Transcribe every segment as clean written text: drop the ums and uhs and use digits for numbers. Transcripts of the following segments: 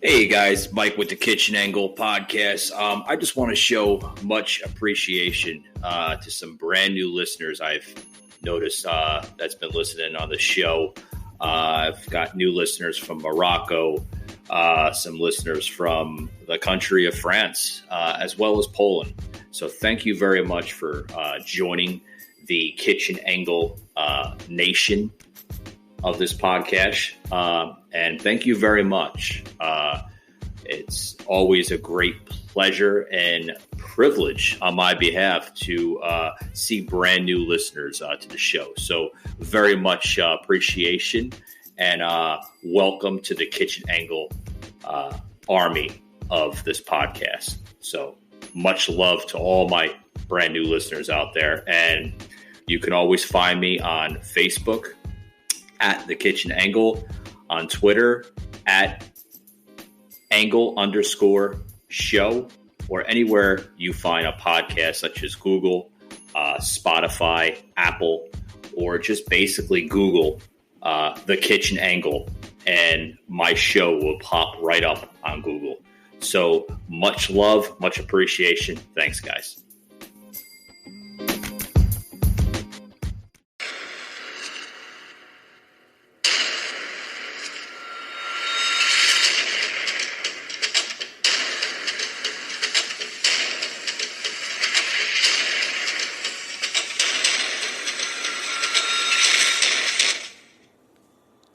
Hey guys, Mike with the Kitchen Angle podcast. I just want to show much appreciation to some brand new listeners I've noticed that's been listening on the show. I've got new listeners from Morocco, some listeners from the country of France, as well as Poland. So thank you very much for joining the Kitchen Angle nation of this podcast. And thank you very much. It's always a great pleasure and privilege on my behalf to see brand new listeners to the show. So very much appreciation and welcome to the Kitchen Angle army of this podcast. So much love to all my brand new listeners out there. And you can always find me on Facebook at The Kitchen Angle, on Twitter at Angle_show, or anywhere you find a podcast such as Google, Spotify, Apple, or just basically Google The Kitchen Angle, and my show will pop right up on Google. So much love, much appreciation. Thanks, guys.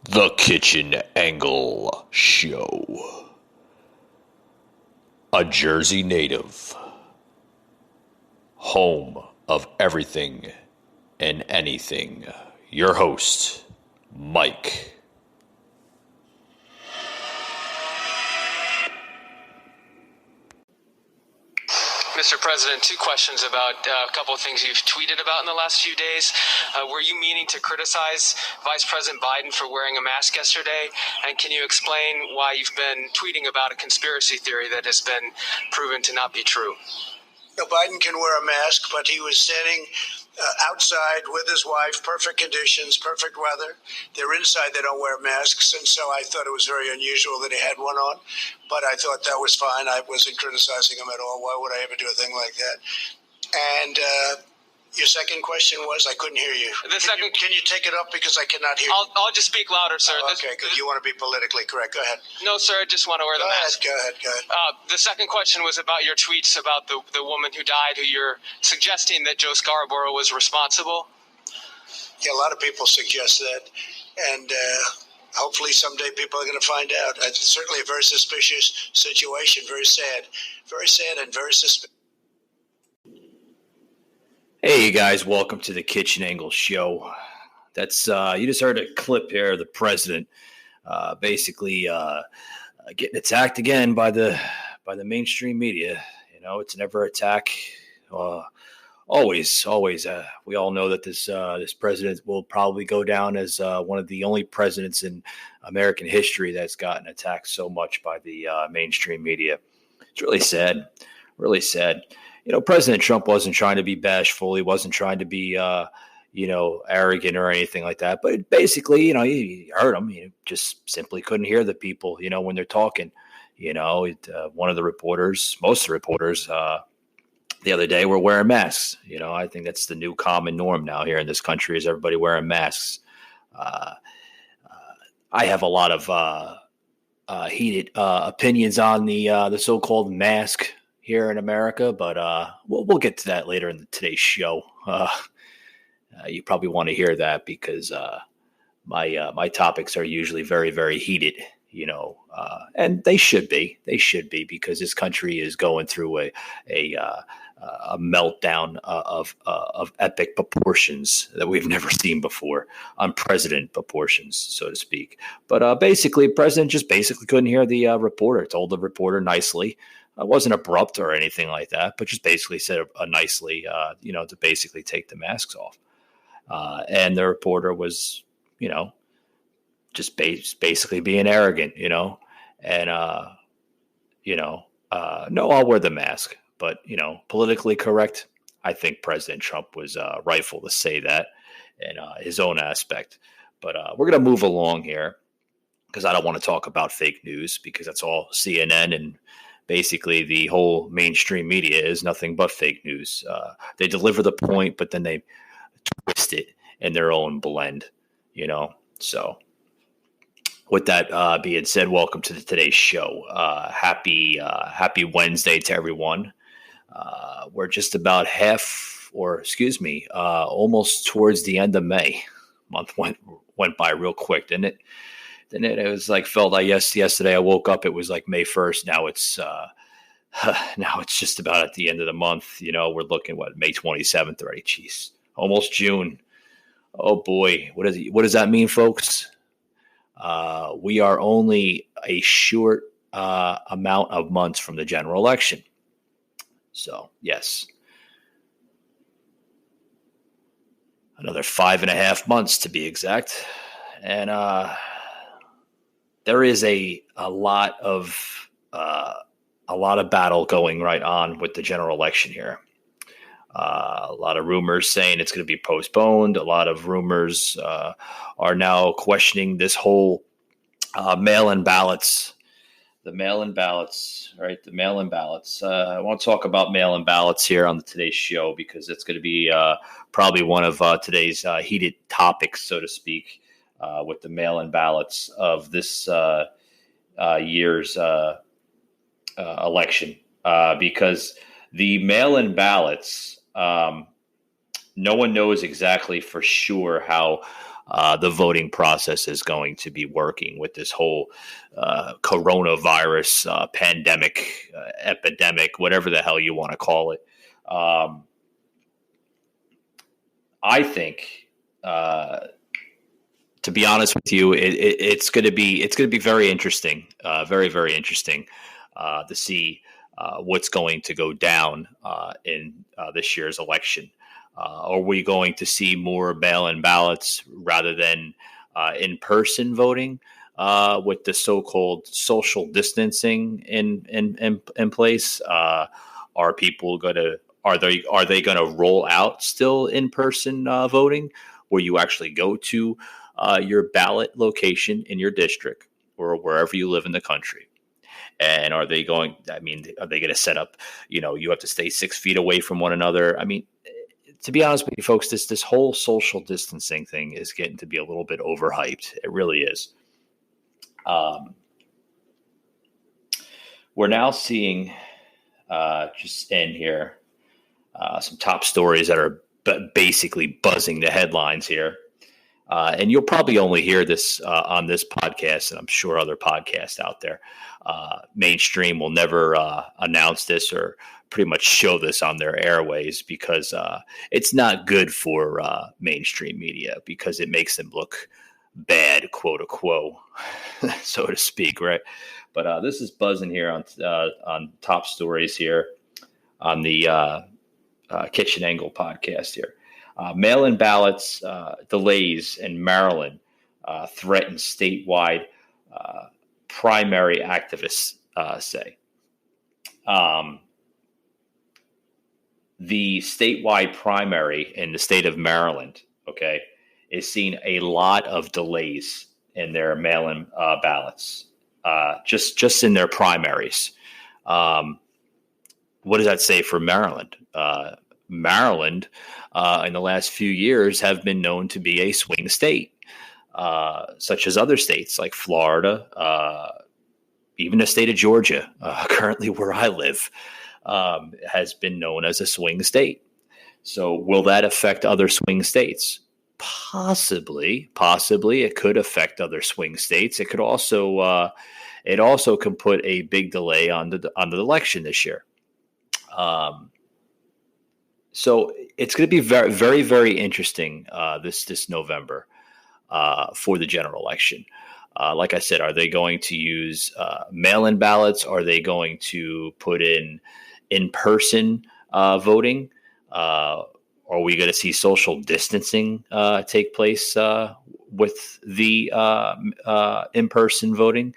The Kitchen Angle Show. A Jersey native. Home of everything and anything. Your host, Mike. Mr. President, two questions about a couple of things you've tweeted about in the last few days. Were you meaning to criticize Vice President Biden for wearing a mask yesterday? And can you explain why you've been tweeting about a conspiracy theory that has been proven to not be true? Biden can wear a mask, but he was standing outside with his wife, perfect conditions, perfect weather. They're inside, they don't wear masks, and so I thought it was very unusual that he had one on, but I thought that was fine. I wasn't criticizing him at all. Why would I ever do a thing like that? And your second question was? I couldn't hear you. Can you take it up because I cannot hear you? I'll just speak louder, sir. Okay, good. You want to be politically correct. Go ahead. No, sir, I just want to wear the mask. Go ahead. The second question was about your tweets about the woman who died, who you're suggesting that Joe Scarborough was responsible. Yeah, a lot of people suggest that, and hopefully someday people are going to find out. It's certainly a very suspicious situation, very sad and very suspicious. Hey guys, welcome to the Kitchen Angle Show. That's you just heard a clip here of the president basically getting attacked again by the mainstream media. You know, it's never attack. Always. We all know that this president will probably go down as one of the only presidents in American history that's gotten attacked so much by the mainstream media. It's really sad. Really sad. You know, President Trump wasn't trying to be bashful. He wasn't trying to be, arrogant or anything like that. But basically, you heard him. You just simply couldn't hear the people, when they're talking. One of the reporters, most of the reporters, the other day were wearing masks. I think that's the new common norm now here in this country is everybody wearing masks. I have a lot of heated opinions on the so-called mask here in America, but we'll get to that later in today's show. You probably want to hear that because my topics are usually very, very heated, and they should be because this country is going through a meltdown of epic proportions that we've never seen before, unprecedented proportions, so to speak. But basically, the president just basically couldn't hear the reporter. Told the reporter nicely. It wasn't abrupt or anything like that, but just basically said nicely, to basically take the masks off. And the reporter was, just basically being arrogant, and, no, I'll wear the mask, but, politically correct. I think President Trump was rightful to say that in his own aspect. But we're going to move along here. because I don't want to talk about fake news because that's all CNN, and basically the whole mainstream media is nothing but fake news. They deliver the point, but then they twist it in their own blend, So with that being said, welcome to today's show. Happy Wednesday to everyone. We're just about almost towards the end of May. Month went by real quick, didn't it? It was like felt like yesterday I woke up, it was like May 1st. Now it's just about at the end of the month. We're looking May 27th already. Jeez, almost June. Oh boy, what does that mean, folks? We are only a short amount of months from the general election. So yes, another 5.5 months to be exact, and there is a lot of battle going right on with the general election here. A lot of rumors saying it's going to be postponed. A lot of rumors are now questioning this whole mail-in ballots. The mail-in ballots, right? The mail-in ballots. I want to talk about mail-in ballots here on today's show because it's going to be probably one of today's heated topics, so to speak. With the mail-in ballots of this year's election, because the mail-in ballots, no one knows exactly for sure how the voting process is going to be working with this whole coronavirus pandemic, epidemic, whatever the hell you want to call it. I think. To be honest with you, it's going to be very interesting, very, very interesting to see what's going to go down in this year's election. Are we going to see more mail-in ballots rather than in-person voting with the so-called social distancing in place? Are they going to roll out still in-person voting, where you actually go to your ballot location in your district or wherever you live in the country? And are they going to set up, you have to stay 6 feet away from one another? I mean, to be honest with you folks, this whole social distancing thing is getting to be a little bit overhyped. It really is. We're now seeing, just in here, some top stories that are basically buzzing the headlines here. And you'll probably only hear this on this podcast, and I'm sure other podcasts out there. Mainstream will never announce this or pretty much show this on their airways because it's not good for mainstream media because it makes them look bad, quote unquote, so to speak, right? But this is buzzing here on top stories here on the Kitchen Angle podcast here. Mail-in ballots delays in Maryland threaten statewide, primary activists say. The statewide primary in the state of Maryland, is seeing a lot of delays in their mail-in ballots, just in their primaries. What does that say for Maryland? Maryland, in the last few years, have been known to be a swing state, such as other states like Florida, even the state of Georgia, currently where I live, has been known as a swing state. So will that affect other swing states? Possibly. It could affect other swing states. It could also, can put a big delay on the election this year. So it's going to be very, very, very interesting this November for the general election. Like I said, are they going to use mail-in ballots? Are they going to put in-person voting? Are we going to see social distancing take place with the in-person voting?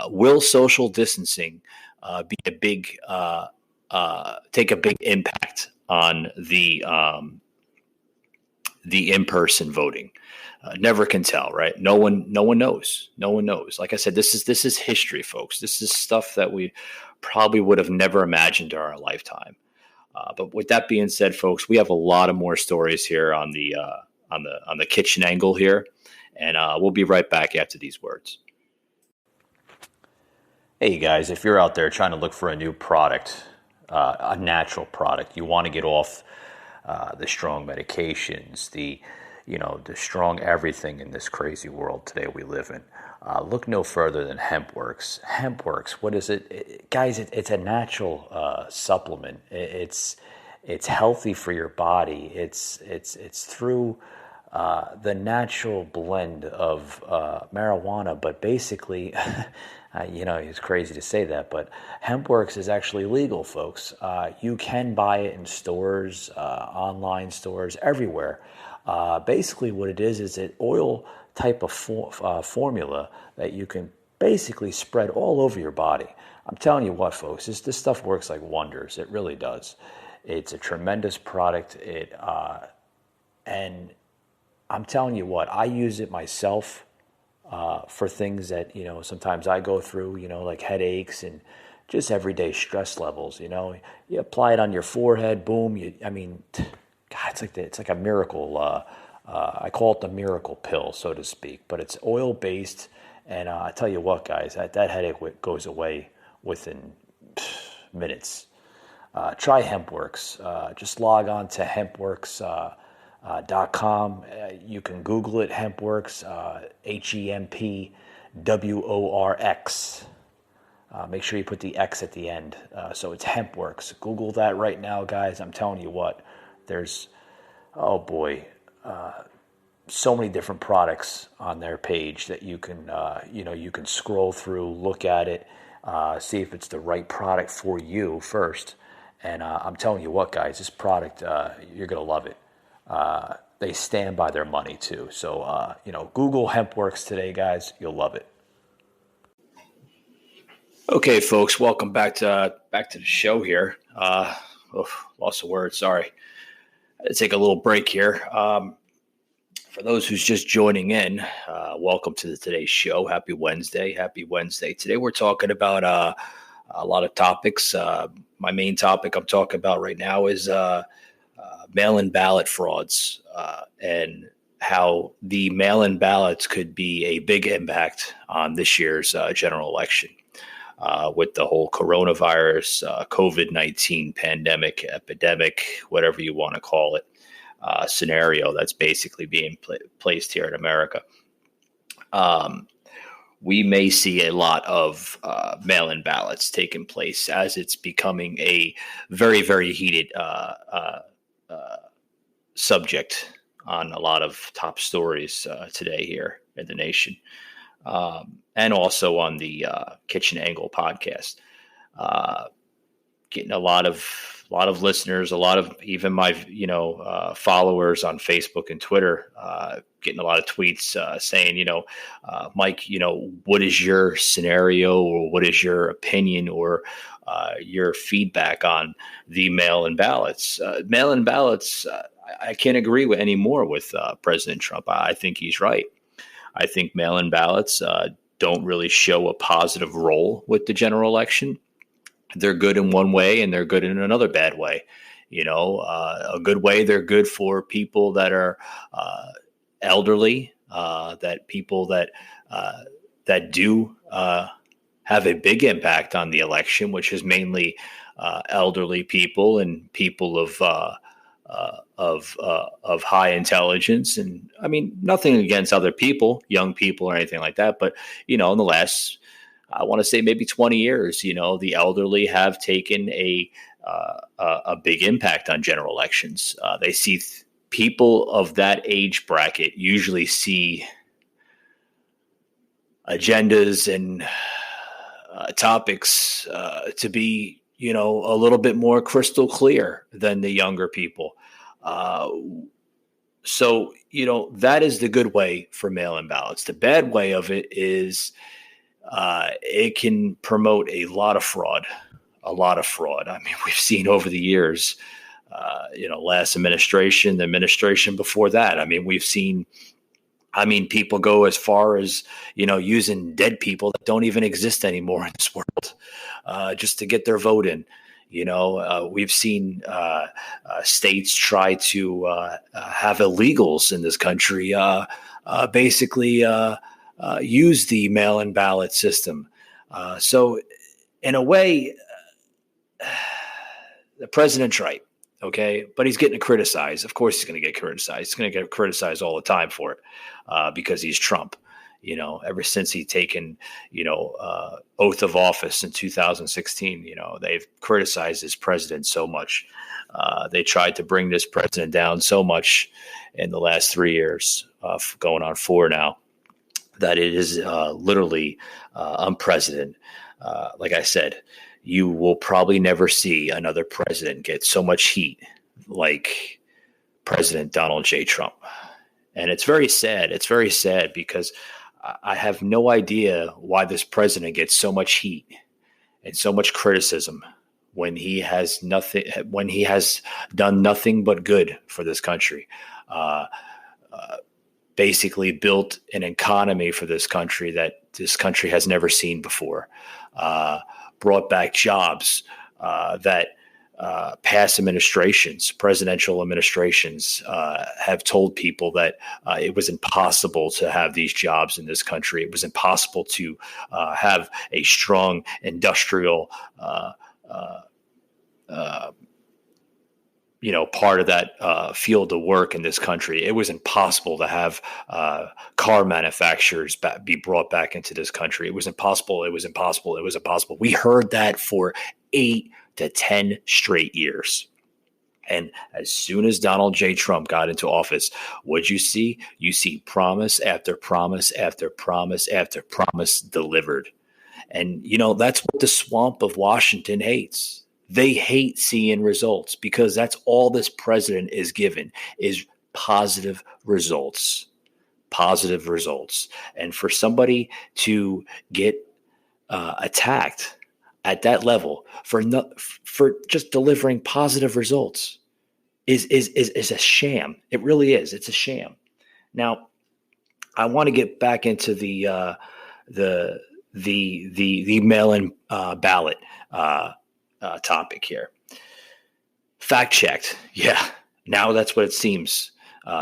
Will social distancing be a big take a big impact on the the in-person voting. Never can tell, right? No one knows. No one knows. Like I said, this is history, folks. This is stuff that we probably would have never imagined during our lifetime. But with that being said, folks, we have a lot of more stories here on the kitchen angle here, and we'll be right back after these words. Hey guys, if you're out there trying to look for a new product, a natural product, you want to get off the strong medications, the strong everything in this crazy world today we live in. Look no further than HempWorks. HempWorks, what is it? Guys, it's a natural supplement. It's healthy for your body. It's through the natural blend of marijuana, but basically, it's crazy to say that, but HempWorks is actually legal, folks. You can buy it in stores, online stores, everywhere. Basically what it is an oil type of formula that you can basically spread all over your body. I'm telling you what, folks, this stuff works like wonders. It really does. It's a tremendous product. And I'm telling you what, I use it myself for things that, sometimes I go through, like headaches and just everyday stress levels. You apply it on your forehead, boom. God, it's like a miracle. I call it the miracle pill, so to speak. But it's oil based, and I tell you what, guys, that headache goes away within minutes. Try HempWorks. Just log on to HempWorks.com. You can Google it, HempWorks, HempWorx. Make sure you put the X at the end. So it's HempWorks. Google that right now, guys. I'm telling you what, there's, so many different products on their page that you can, you can scroll through, look at it, see if it's the right product for you first. And I'm telling you what, guys, this product, you're going to love it. They stand by their money too. So, Google HempWorks today, guys. You'll love it. Okay, folks, welcome back to the show here. Lost of words. Sorry. I had to take a little break here. For those who's just joining in, welcome to today's show. Happy Wednesday. Today we're talking about a lot of topics. My main topic I'm talking about right now is mail-in ballot frauds and how the mail-in ballots could be a big impact on this year's general election. With the whole coronavirus, COVID-19 pandemic, epidemic, whatever you want to call it, scenario that's basically being placed here in America. We may see a lot of mail-in ballots taking place as it's becoming a very, very heated subject on a lot of top stories today here in the nation. And also on the Kitchen Angle podcast, getting a lot of listeners, a lot of even my followers on Facebook and Twitter, getting a lot of tweets saying, Mike, what is your scenario or what is your opinion or your feedback on the mail-in ballots? Mail-in ballots, I can't agree with anymore with President Trump. I think he's right. I think mail-in ballots don't really show a positive role with the general election. They're good in one way and they're good in another bad way. A good way, they're good for people that are elderly, that people that do have a big impact on the election, which is mainly elderly people and people of high intelligence. And I mean, nothing against other people, young people or anything like that. But, in the last, I want to say maybe 20 years, the elderly have taken a big impact on general elections. They see people of that age bracket usually see agendas and topics to be, a little bit more crystal clear than the younger people. So, that is the good way for mail-in ballots. The bad way of it is it can promote a lot of fraud. I mean, we've seen over the years last administration, the administration before that. I mean, people go as far as, using dead people that don't even exist anymore in this world just to get their vote in. We've seen states try to have illegals in this country basically use the mail-in ballot system. So in a way, the president's right. Okay, but he's getting criticized. Of course, he's going to get criticized. He's going to get criticized all the time for it because he's Trump. Ever since he taken, oath of office in 2016, they've criticized this president so much. They tried to bring this president down so much in the last 3 years, going on 4 now, that it is literally unprecedented. Like I said, you will probably never see another president get so much heat like President Donald J. Trump. And it's very sad. It's very sad because I have no idea why this president gets so much heat and so much criticism when he has done nothing but good for this country. Basically built an economy for this country that this country has never seen before. Brought back jobs that past administrations, presidential administrations, have told people that it was impossible to have these jobs in this country. It was impossible to have a strong industrial part of that field of work in this country. It was impossible to have car manufacturers be brought back into this country. It was impossible. It was impossible. It was impossible. We heard that for 8 to 10 straight years. And as soon as Donald J. Trump got into office, what'd you see? You see promise after promise after promise after promise delivered. And, that's what the swamp of Washington hates. They hate seeing results because that's all this president is given is positive results. Positive results. And for somebody to get attacked at that level for just delivering positive results is a sham. It really is. It's a sham. Now, I want to get back into the mail-in ballot topic here. Fact checked. Yeah. Now that's what it seems.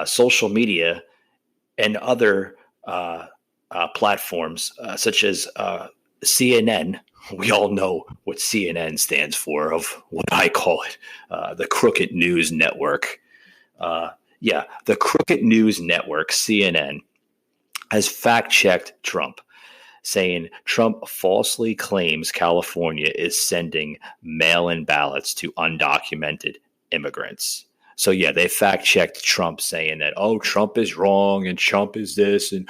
Social media and other platforms such as CNN. We all know what CNN stands for, of what I call it, the Crooked News Network. The Crooked News Network, CNN, has fact-checked Trump, saying Trump falsely claims California is sending mail-in ballots to undocumented immigrants. So, they fact-checked Trump saying that, Trump is wrong and Trump is this and,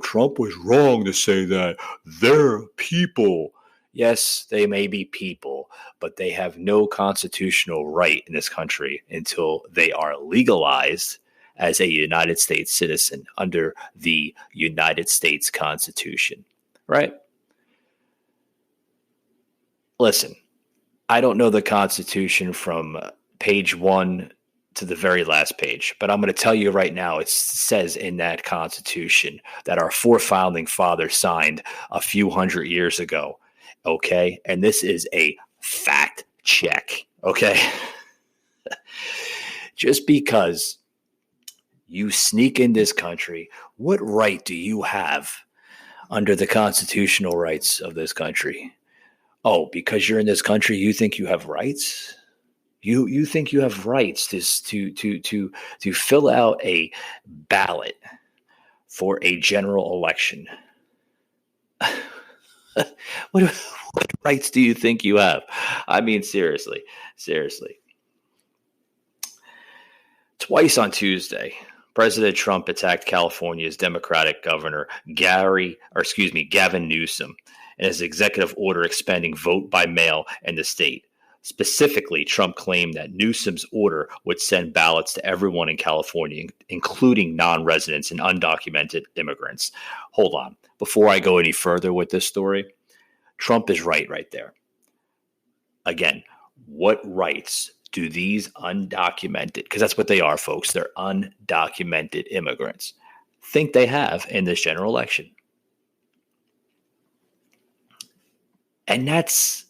Trump was wrong to say that. They're people. Yes, they may be people, but they have no constitutional right in this country until they are legalized as a United States citizen under the United States Constitution. Right? Listen, I don't know the Constitution from page 1 to the very last page, but I'm going to tell you right now, it says in that Constitution that our 4 founding fathers signed a few hundred years ago. Okay? And this is a fact check. Okay? Just because you sneak in this country, what right do you have under the constitutional rights of this country? Because you're in this country, you think you have rights? You think you have rights to fill out a ballot for a general election? What rights do you think you have? I mean, seriously. Twice on Tuesday, President Trump attacked California's Democratic Governor Gavin Newsom in his executive order expanding vote by mail in the state. Specifically, Trump claimed that Newsom's order would send ballots to everyone in California, including non-residents and undocumented immigrants. Hold on. Before I go any further with this story, Trump is right there. Again, what rights do these undocumented, because that's what they are, folks, they're undocumented immigrants, think they have in this general election? And that's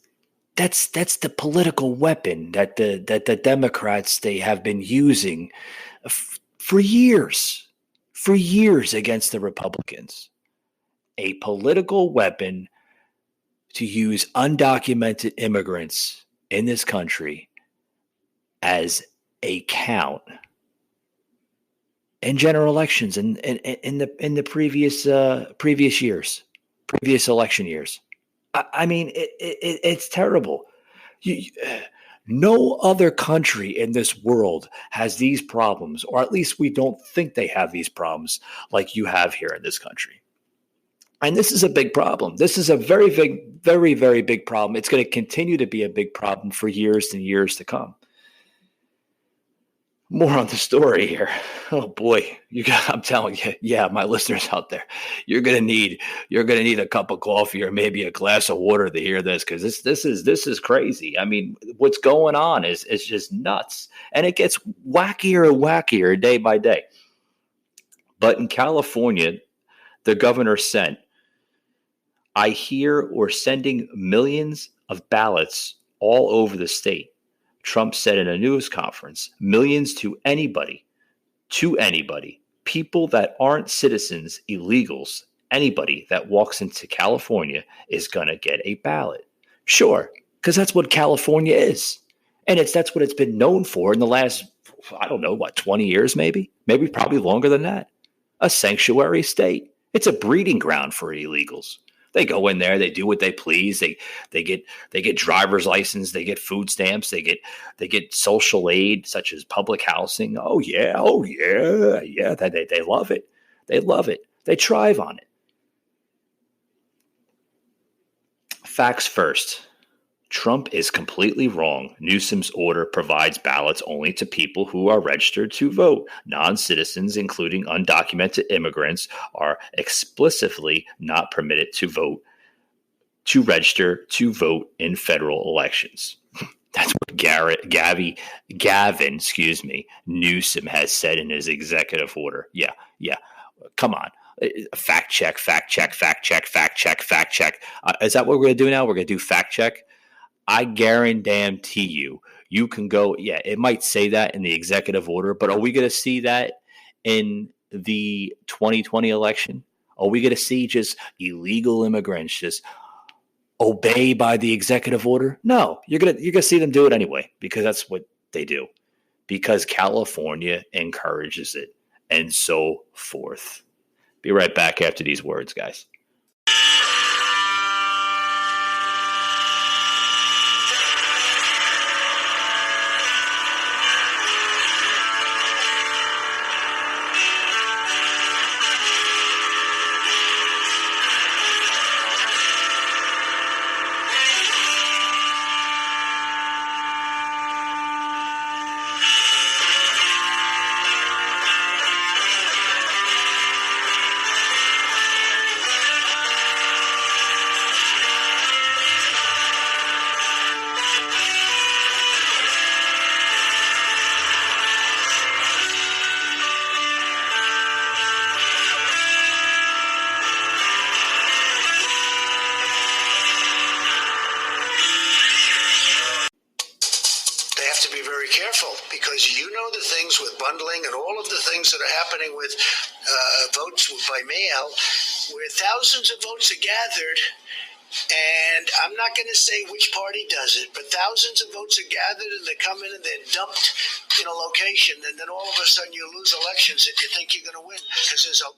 the political weapon that the Democrats, they have been using for years against the Republicans. A political weapon to use undocumented immigrants in this country as a count in general elections in the previous election years. I mean, it's terrible. No other country in this world has these problems, or at least we don't think they have these problems like you have here in this country. And this is a big problem. This is a very big, very, very big problem. It's going to continue to be a big problem for years and years to come. More on the story here. Oh boy, I'm telling you, yeah, my listeners out there, you're gonna need a cup of coffee or maybe a glass of water to hear this, because this is crazy. I mean, what's going on is just nuts, and it gets wackier and wackier day by day. But in California, the governor sent, I hear we're sending millions of ballots all over the state. Trump said in a news conference, millions to anybody, people that aren't citizens, illegals, anybody that walks into California is going to get a ballot. Sure, because that's what California is. And that's what it's been known for in the last, 20 years, maybe probably longer than that. A sanctuary state. It's a breeding ground for illegals. They go in there, they do what they please. They get driver's license, they get food stamps, they get social aid such as public housing. Oh yeah. They love it. They love it. They thrive on it. Facts first. Trump is completely wrong. Newsom's order provides ballots only to people who are registered to vote. Non-citizens, including undocumented immigrants, are explicitly not permitted to register to vote in federal elections. That's what Gavin, Newsom has said in his executive order. Yeah. Come on. Fact check. Is that what we're going to do now? We're going to do fact check. I guarantee you can go, yeah, it might say that in the executive order, but are we going to see that in the 2020 election? Are we going to see just illegal immigrants just obey by the executive order? No, you're going to see them do it anyway, because that's what they do, because California encourages it, and so forth. Be right back after these words, guys. Bundling and all of the things that are happening with votes by mail, where thousands of votes are gathered, and I'm not going to say which party does it, but thousands of votes are gathered and they come in and they're dumped in a location, and then all of a sudden you lose elections that you think you're going to win, because there's a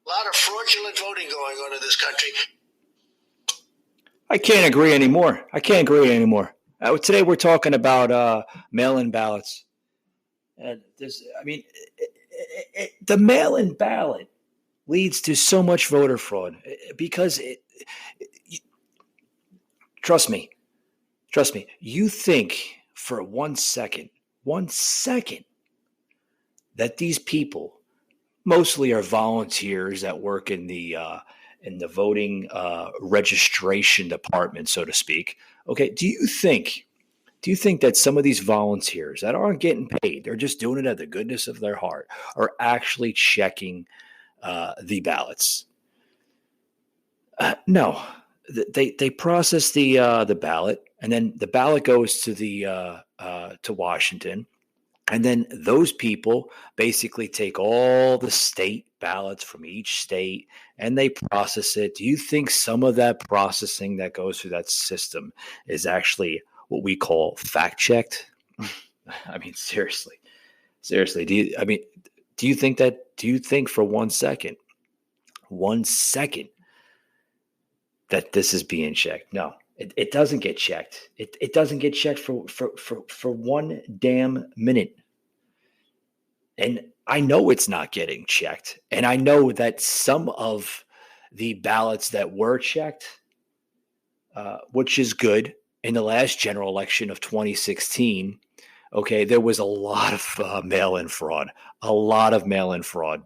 lot of fraudulent voting going on in this country. I can't agree anymore. Today we're talking about mail-in ballots. The mail-in ballot leads to so much voter fraud because trust me, you think for one second that these people mostly are volunteers that work in the voting registration department, so to speak. Okay, do you think Do you think that some of these volunteers that aren't getting paid, they're just doing it out of the goodness of their heart, are actually checking the ballots? No, they process the ballot, and then the ballot goes to to Washington, and then those people basically take all the state ballots from each state and they process it. Do you think some of that processing that goes through that system is actually what we call fact checked? I mean, seriously, do you think that, do you think for 1 second, that this is being checked? No, it doesn't get checked. It doesn't get checked for one damn minute. And I know it's not getting checked. And I know that some of the ballots that were checked, which is good, in the last general election of 2016, okay, there was a lot of mail-in fraud,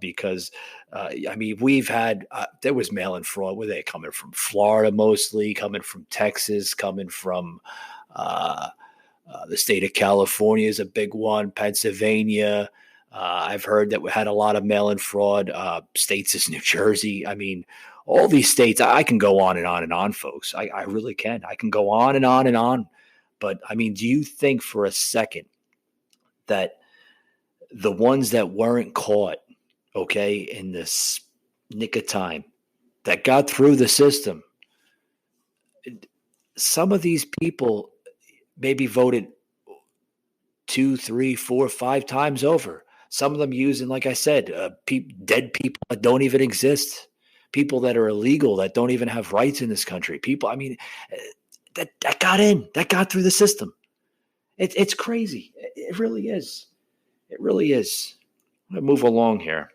because, we've had, there was mail-in fraud. Were they coming from Florida mostly, coming from Texas, coming from the state of California is a big one, Pennsylvania. I've heard that we had a lot of mail-in fraud. States is New Jersey. I mean, all these states, I can go on and on and on, folks. I really can. I can go on and on and on. But, I mean, do you think for a second that the ones that weren't caught, okay, in this nick of time, that got through the system, some of these people maybe voted 2, 3, 4, 5 times over. Some of them using, like I said, dead people that don't even exist, people that are illegal, that don't even have rights in this country. People, I mean, that got in, that got through the system. It's crazy. It really is. It really is. I'm going to move along here.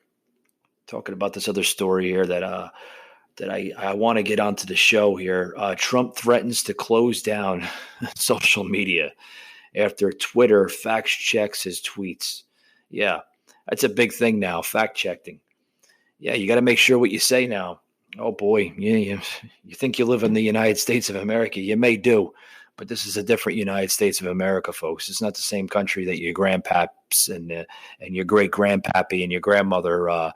Talking about this other story here that I want to get onto the show here. Trump threatens to close down social media after Twitter fact checks his tweets. Yeah, that's a big thing now, fact checking. Yeah, you got to make sure what you say now. Oh boy, yeah, you think you live in the United States of America? You may do, but this is a different United States of America, folks. It's not the same country that your grandpaps and your great grandpappy and your grandmother,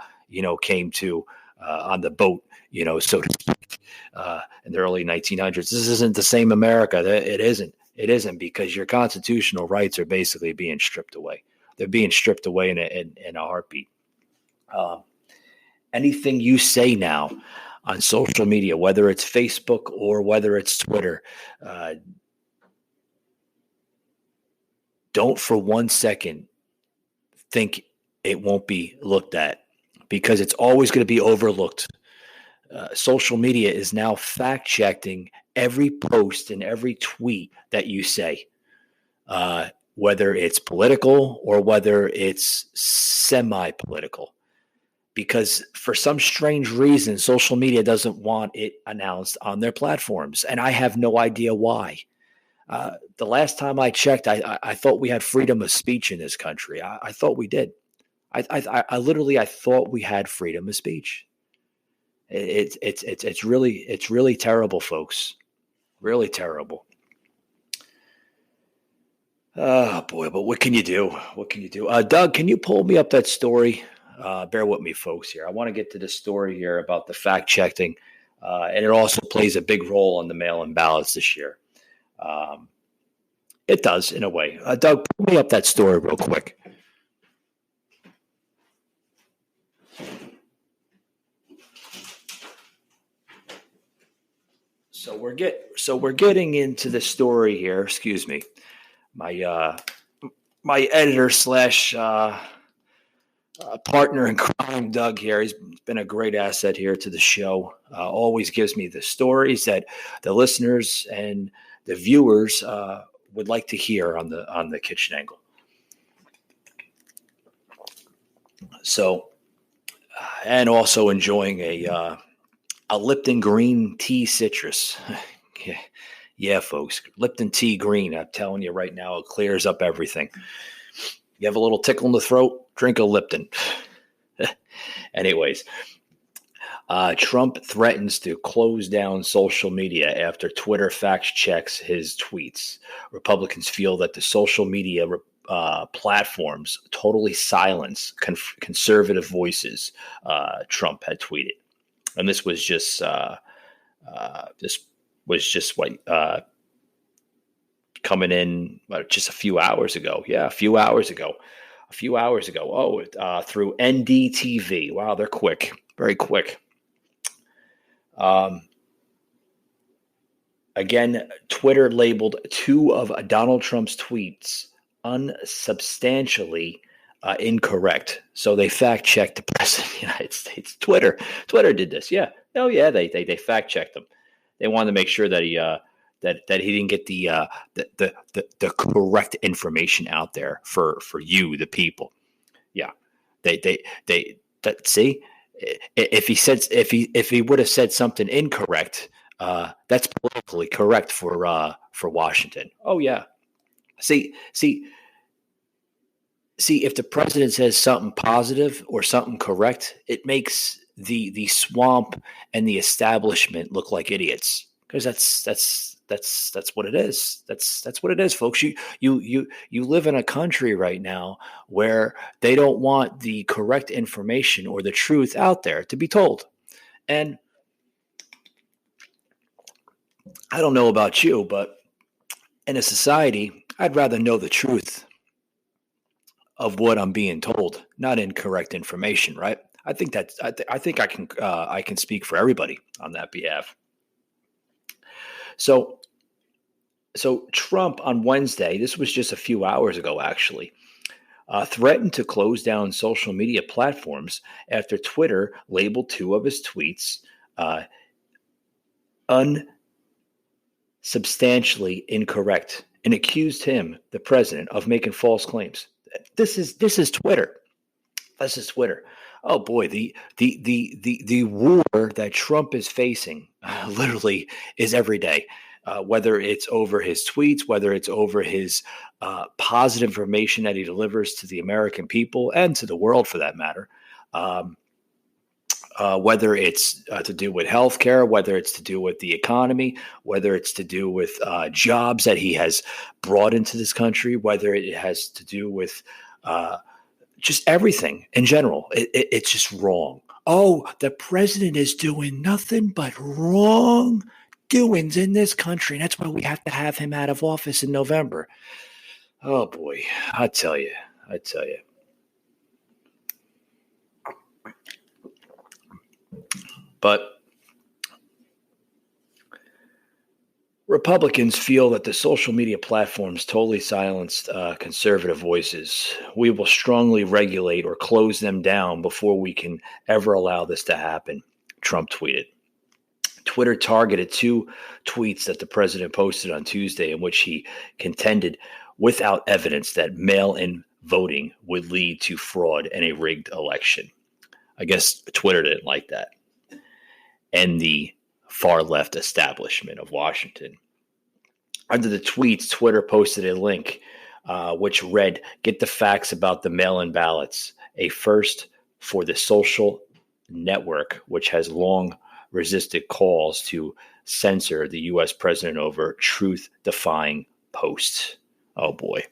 came to on the boat, so to speak, in the early 1900s. This isn't the same America. It isn't. It isn't, because your constitutional rights are basically being stripped away. They're being stripped away in a heartbeat. Anything you say now on social media, whether it's Facebook or whether it's Twitter, don't for 1 second think it won't be looked at, because it's always going to be overlooked. Social media is now fact-checking every post and every tweet that you say, whether it's political or whether it's semi-political. Because for some strange reason, social media doesn't want it announced on their platforms. And I have no idea why. The last time I checked, I thought we had freedom of speech in this country. I thought we did. I thought we had freedom of speech. It's really terrible, folks. Really terrible. Oh boy, but what can you do? What can you do? Doug, can you pull me up that story? Bear with me, folks, here. I want to get to the story here about the fact checking. And it also plays a big role in the mail-in ballots this year. It does, in a way. Doug, pull me up that story real quick. So we're getting into the story here. Excuse me, my editor slash partner in crime, Doug. Here, he's been a great asset here to the show. Always gives me the stories that the listeners and the viewers would like to hear on the Kitchen Angle. So, and also enjoying a Lipton green tea citrus. Yeah, folks, Lipton tea green. I'm telling you right now, it clears up everything. You have a little tickle in the throat, drink a Lipton. Anyways, Trump threatens to close down social media after Twitter fact checks his tweets. Republicans feel that the social media platforms totally silence conservative voices, Trump had tweeted. And this was just coming in just a few hours ago. Yeah, a few hours ago. Through NDTV. Wow, they're quick, very quick. Again, Twitter labeled two of Donald Trump's tweets unsubstantially incorrect. So they fact checked the president of the United States. Twitter did this. Yeah. Oh yeah. They fact checked him. They wanted to make sure that he that he didn't get the correct information out there for you, the people. Yeah. See, if he would have said something incorrect, that's politically correct for Washington. Oh yeah. See, if the president says something positive or something correct, it makes the swamp and the establishment look like idiots, because that's what it is. That's what it is, folks. You live in a country right now where they don't want the correct information or the truth out there to be told. And I don't know about you, but in a society, I'd rather know the truth of what I'm being told, not incorrect information, right? I think I can speak for everybody on that behalf. So Trump on Wednesday, this was just a few hours ago actually, threatened to close down social media platforms after Twitter labeled two of his tweets unsubstantially incorrect and accused him, the president, of making false claims. This is Twitter. This is Twitter. Oh boy, the war that Trump is facing literally is every day. Whether it's over his tweets, whether it's over his positive information that he delivers to the American people and to the world for that matter, whether it's to do with healthcare, whether it's to do with the economy, whether it's to do with jobs that he has brought into this country, whether it has to do with just everything in general. It's just wrong. Oh, the president is doing nothing but wrong doings in this country. And that's why we have to have him out of office in November. Oh boy, I tell you. But Republicans feel that the social media platforms totally silenced conservative voices. We will strongly regulate or close them down before we can ever allow this to happen, Trump tweeted. Twitter targeted two tweets that the president posted on Tuesday in which he contended without evidence that mail-in voting would lead to fraud and a rigged election. I guess Twitter didn't like that. And the far left establishment of Washington. Under the tweets, Twitter posted a link which read, "Get the facts about the mail-in ballots, a first for the social network, which has long resisted calls to censor the U.S. president over truth-defying posts." Oh boy.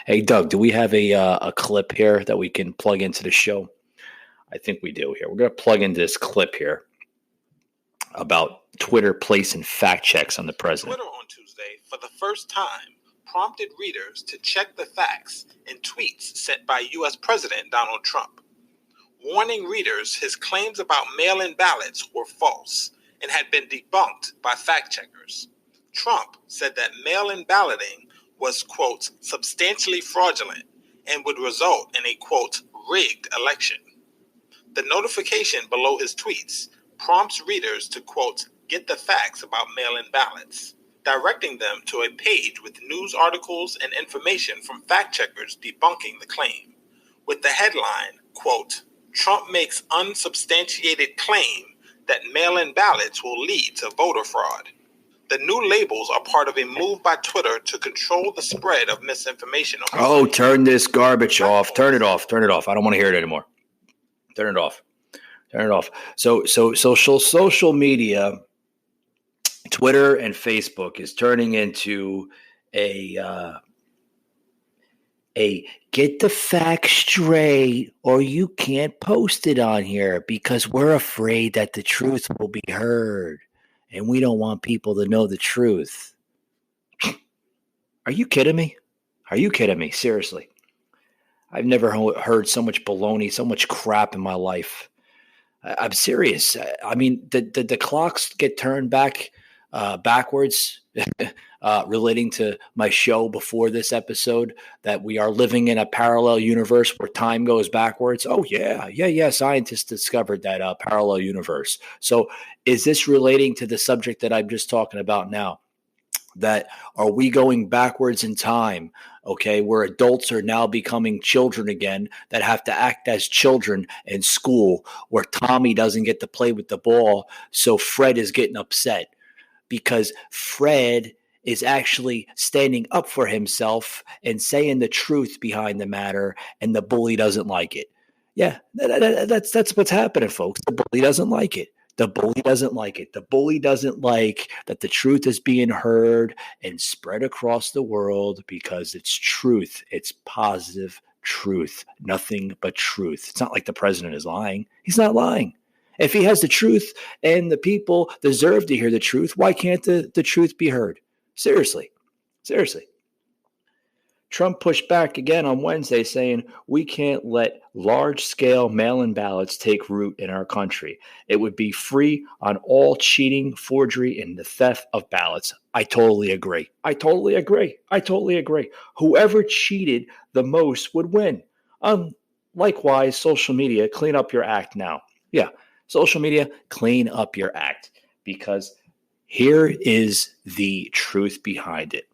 Hey Doug, do we have a clip here that we can plug into the show? I think we do here. We're going to plug into this clip here about Twitter placing fact checks on the president. Twitter on Tuesday, for the first time, prompted readers to check the facts in tweets sent by U.S. President Donald Trump, warning readers his claims about mail-in ballots were false and had been debunked by fact checkers. Trump said that mail-in balloting was, quote, substantially fraudulent and would result in a, quote, rigged election. The notification below his tweets prompts readers to, quote, get the facts about mail-in ballots, directing them to a page with news articles and information from fact checkers debunking the claim, with the headline, quote, Trump makes unsubstantiated claim that mail-in ballots will lead to voter fraud. The new labels are part of a move by Twitter to control the spread of misinformation. Oh, turn this garbage off. Turn it off. I don't want to hear it anymore. Turn it off. Turn it off. So social media, Twitter and Facebook is turning into a get the facts straight or you can't post it on here because we're afraid that the truth will be heard and we don't want people to know the truth. Are you kidding me? Are you kidding me? Seriously. I've never heard so much baloney, so much crap in my life. I'm serious. I mean, the clocks get turned backwards relating to my show before this episode that we are living in a parallel universe where time goes backwards. Oh, yeah. Scientists discovered that parallel universe. So is this relating to the subject that I'm just talking about now? That are we going backwards in time? Okay, where adults are now becoming children again that have to act as children in school, where Tommy doesn't get to play with the ball. So Fred is getting upset because Fred is actually standing up for himself and saying the truth behind the matter, and the bully doesn't like it. Yeah, that's what's happening, folks. The bully doesn't like it. The bully doesn't like it. The bully doesn't like that the truth is being heard and spread across the world because it's truth. It's positive truth. Nothing but truth. It's not like the president is lying. He's not lying. If he has the truth and the people deserve to hear the truth, why can't the truth be heard? Seriously. Trump pushed back again on Wednesday saying we can't let large-scale mail-in ballots take root in our country. It would be free on all cheating, forgery, and the theft of ballots. I totally agree. Whoever cheated the most would win. Likewise, social media, clean up your act now. Yeah, social media, clean up your act because here is the truth behind it.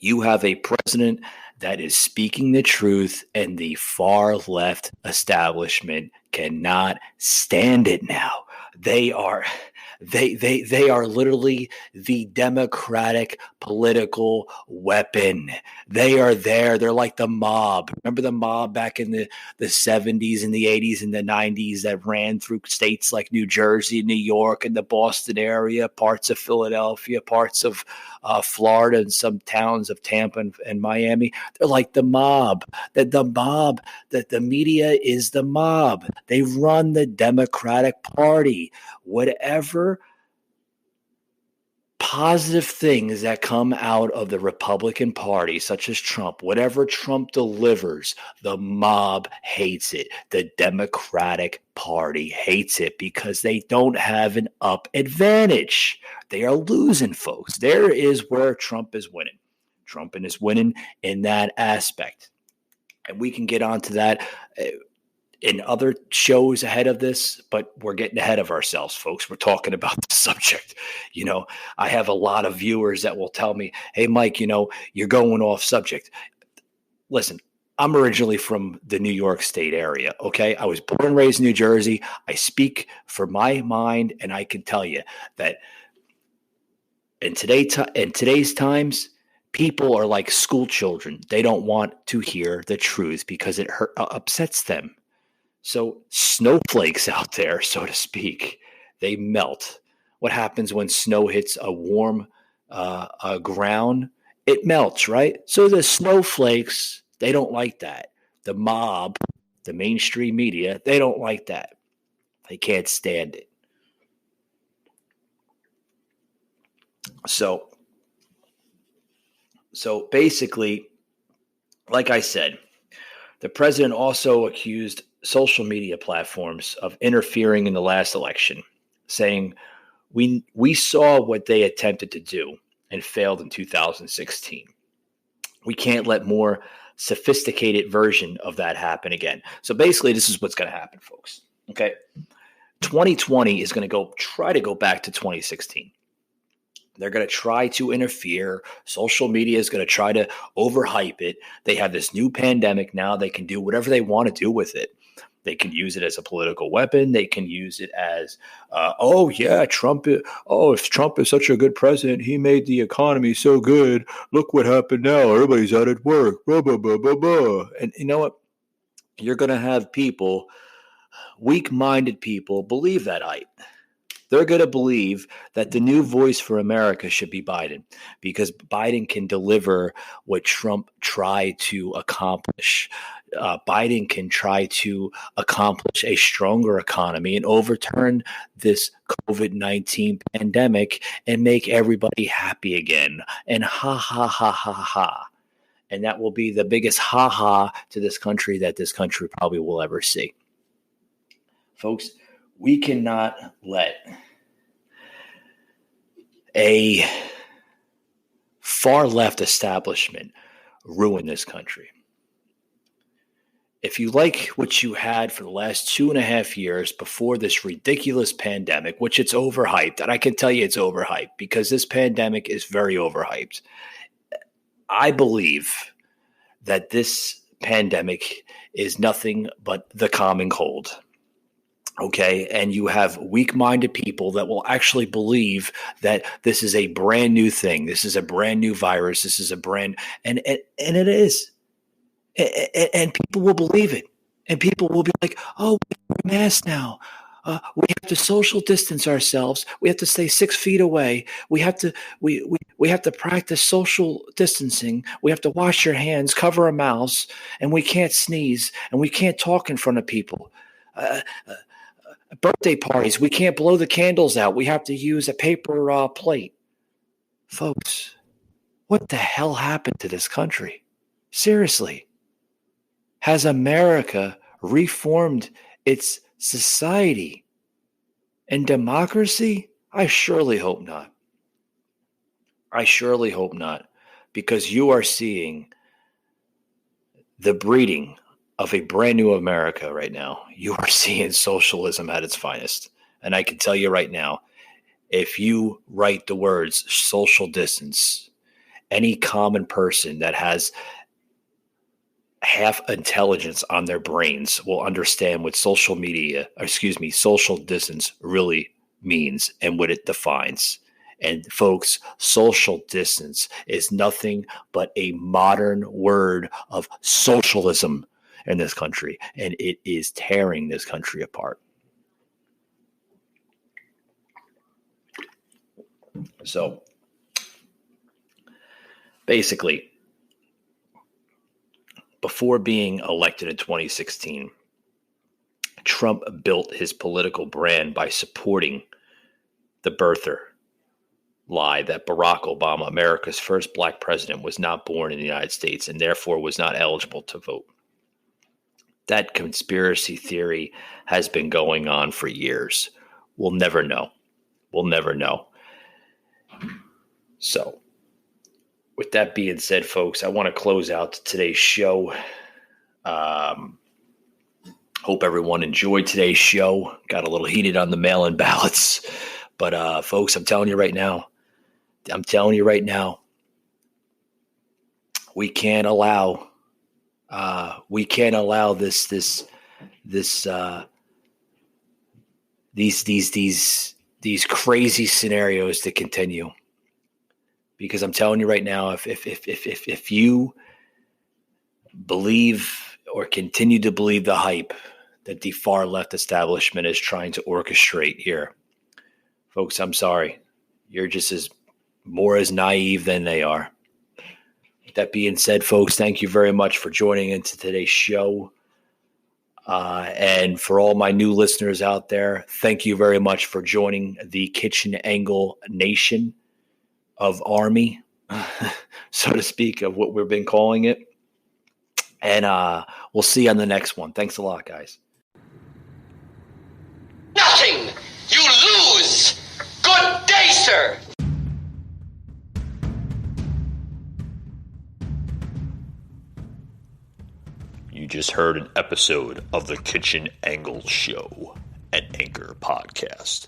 You have a president that is speaking the truth, and the far left establishment cannot stand it now. They are literally the Democratic political weapon. They are there. They're like the mob. Remember the mob back in the 70s and the 80s and the 90s that ran through states like New Jersey, New York, and the Boston area, parts of Philadelphia, parts of Florida, and some towns of Tampa and Miami. They're like the mob. That the media is the mob. They run the Democratic Party. Whatever positive things that come out of the Republican Party, such as Trump, whatever Trump delivers, the mob hates it. The Democratic Party hates it because they don't have an up advantage. They are losing, folks. There is where Trump is winning. Trump is winning in that aspect. And we can get onto that in other shows ahead of this, but we're getting ahead of ourselves, folks. We're talking about the subject. You know, I have a lot of viewers that will tell me, hey, Mike, you know, you're going off subject. Listen, I'm originally from the New York State area, okay? I was born and raised in New Jersey. I speak for my mind, and I can tell you that in today's times, people are like school children. They don't want to hear the truth because it upsets them. So snowflakes out there, so to speak, they melt. What happens when snow hits a warm ground? It melts, right? So the snowflakes, they don't like that. The mob, the mainstream media, they don't like that. They can't stand it. So basically, like I said, the president also accused social media platforms of interfering in the last election, saying we saw what they attempted to do and failed in 2016. We can't let more sophisticated version of that happen again. So basically, this is what's going to happen, folks. Okay, 2020 is going to try to go back to 2016. They're going to try to interfere. Social media is going to try to overhype it. They have this new pandemic now. They can do whatever they want to do with it. They can use it as a political weapon. They can use it as, Trump. If Trump is such a good president, he made the economy so good. Look what happened now. Everybody's out at work. Blah, blah, blah, blah, blah. And you know what? You're going to have people weak-minded people believe that hype. They're going to believe that the new voice for America should be Biden because Biden can deliver what Trump tried to accomplish. Biden can try to accomplish a stronger economy and overturn this COVID-19 pandemic and make everybody happy again. And ha, ha, ha, ha, ha. And that will be the biggest ha ha to this country that this country probably will ever see. Folks, we cannot let a far left establishment ruin this country. If you like what you had for the last 2.5 years before this ridiculous pandemic, which it's overhyped, and I can tell you it's overhyped because this pandemic is very overhyped. I believe that this pandemic is nothing but the common cold. Okay, and you have weak-minded people that will actually believe that this is a brand new thing. This is a brand new virus. This is a brand, and it is. And people will believe it. And people will be like, oh, we wear a mask now. We have to social distance ourselves. We have to stay 6 feet away. We have to practice social distancing. We have to wash your hands, cover our mouths, and we can't sneeze, and we can't talk in front of people. Birthday parties, we can't blow the candles out. We have to use a paper plate. Folks, what the hell happened to this country? Seriously. Has America reformed its society and democracy? I surely hope not. I surely hope not, because you are seeing the breeding of a brand new America right now. You are seeing socialism at its finest. And I can tell you right now, if you write the words social distance, any common person that has half intelligence on their brains will understand what social distance really means and what it defines. And folks, social distance is nothing but a modern word of socialism in this country, and it is tearing this country apart. So basically, before being elected in 2016, Trump built his political brand by supporting the birther lie that Barack Obama, America's first black president, was not born in the United States and therefore was not eligible to vote. That conspiracy theory has been going on for years. We'll never know. We'll never know. So, with that being said, folks, I want to close out today's show. Hope everyone enjoyed today's show. Got a little heated on the mail-in ballots. But, folks, I'm telling you right now, we can't allow these crazy scenarios to continue. Because I'm telling you right now, if you believe or continue to believe the hype that the far left establishment is trying to orchestrate here, folks, I'm sorry. You're just as naive than they are. That being said, folks, thank you very much for joining into today's show. And for all my new listeners out there, thank you very much for joining the Kitchen Angle Nation of Army, so to speak, of what we've been calling it. And we'll see you on the next one. Thanks a lot, guys. Nothing! You lose! Good day, sir! You just heard an episode of the Kitchen Angle Show, an Anchor podcast.